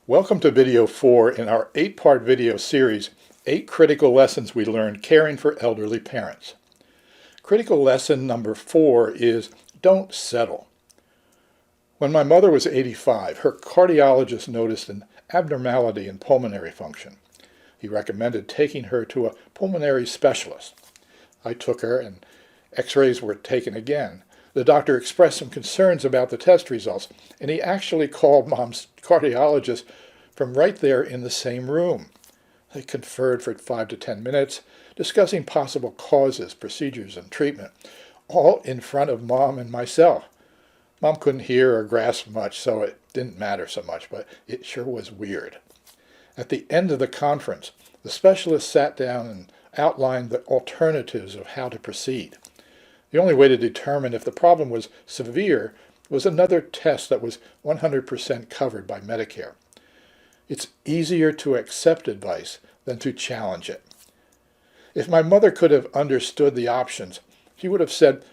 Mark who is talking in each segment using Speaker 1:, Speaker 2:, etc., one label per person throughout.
Speaker 1: Welcome to video 4 in our 8-part video series, 8 Critical Lessons We Learned Caring for Elderly Parents. Critical lesson number 4 is, don't settle. When my mother was 85, her cardiologist noticed an abnormality in pulmonary function. He recommended taking her to a pulmonary specialist. I took her and x-rays were taken again. The doctor expressed some concerns about the test results, and he actually called Mom's cardiologist from right there in the same room. They conferred for 5 to 10 minutes, discussing possible causes, procedures, and treatment, all in front of Mom and myself. Mom couldn't hear or grasp much, so it didn't matter so much, but it sure was weird. At the end of the conference, the specialist sat down and outlined the alternatives of how to proceed. The only way to determine if the problem was severe was another test that was 100% covered by Medicare. It's easier to accept advice than to challenge it. If my mother could have understood the options, she would have said,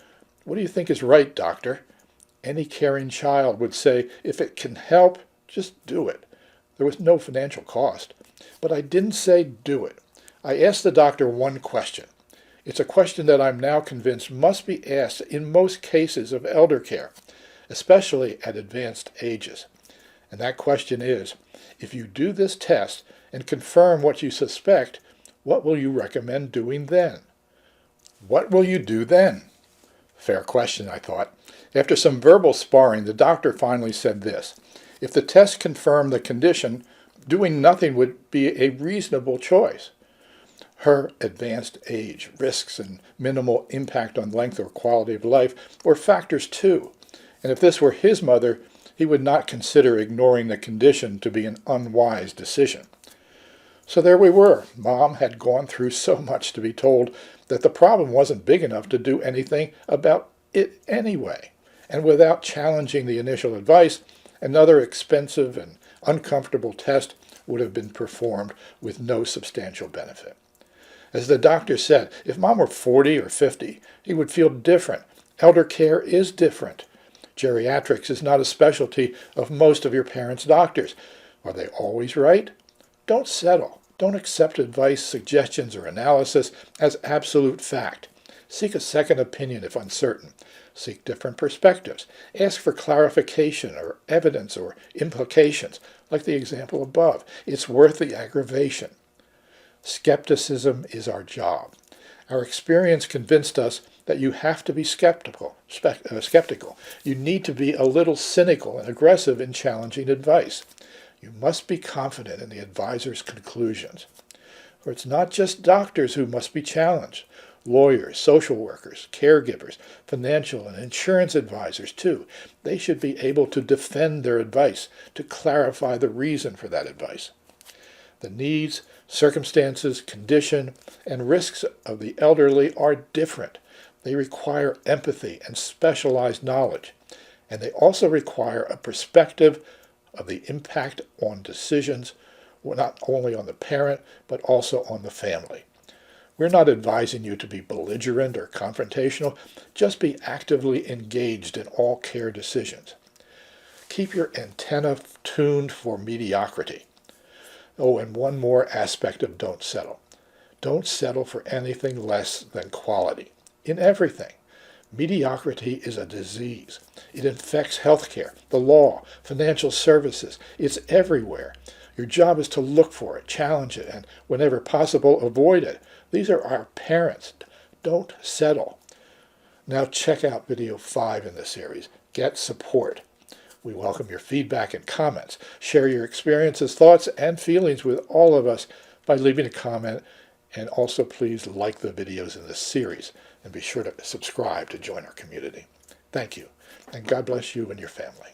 Speaker 1: "What do you think is right, doctor?" Any caring child would say, if it can help, just do it. There was no financial cost. But I didn't say do it. I asked the doctor one question. It's a question that I'm now convinced must be asked in most cases of elder care, especially at advanced ages. And that question is, if you do this test and confirm what you suspect, what will you recommend doing then? What will you do then? Fair question, I thought. After some verbal sparring, the doctor finally said this: if the test confirmed the condition, doing nothing would be a reasonable choice. Her advanced age, risks, and minimal impact on length or quality of life were factors too. And if this were his mother, he would not consider ignoring the condition to be an unwise decision. So there we were. Mom had gone through so much to be told that the problem wasn't big enough to do anything about it anyway. And without challenging the initial advice, another expensive and uncomfortable test would have been performed with no substantial benefit. As the doctor said, if Mom were 40 or 50, he would feel different. Elder care is different. Geriatrics is not a specialty of most of your parents' doctors. Are they always right? Don't settle. Don't accept advice, suggestions, or analysis as absolute fact. Seek a second opinion if uncertain. Seek different perspectives. Ask for clarification or evidence or implications, like the example above. It's worth the aggravation. Skepticism is our job. Our experience convinced us that you have to be skeptical. You need to be a little cynical and aggressive in challenging advice. You must be confident in the advisor's conclusions. For it's not just doctors who must be challenged. Lawyers, social workers, caregivers, financial and insurance advisors too. They should be able to defend their advice, to clarify the reason for that advice. The needs, circumstances, condition, and risks of the elderly are different. They require empathy and specialized knowledge, and they also require a perspective of the impact on decisions, not only on the parent, but also on the family. We're not advising you to be belligerent or confrontational. Just be actively engaged in all care decisions. Keep your antenna tuned for mediocrity. Oh, and one more aspect of don't settle. Don't settle for anything less than quality in everything. Mediocrity is a disease. It infects healthcare, the law, financial services. It's everywhere. Your job is to look for it, challenge it, and whenever possible, avoid it. These are our parents. Don't settle. Now check out video 5 in the series. Get support. We welcome your feedback and comments. Share your experiences, thoughts, and feelings with all of us by leaving a comment, and also please like the videos in this series and be sure to subscribe to join our community. Thank you, and God bless you and your family.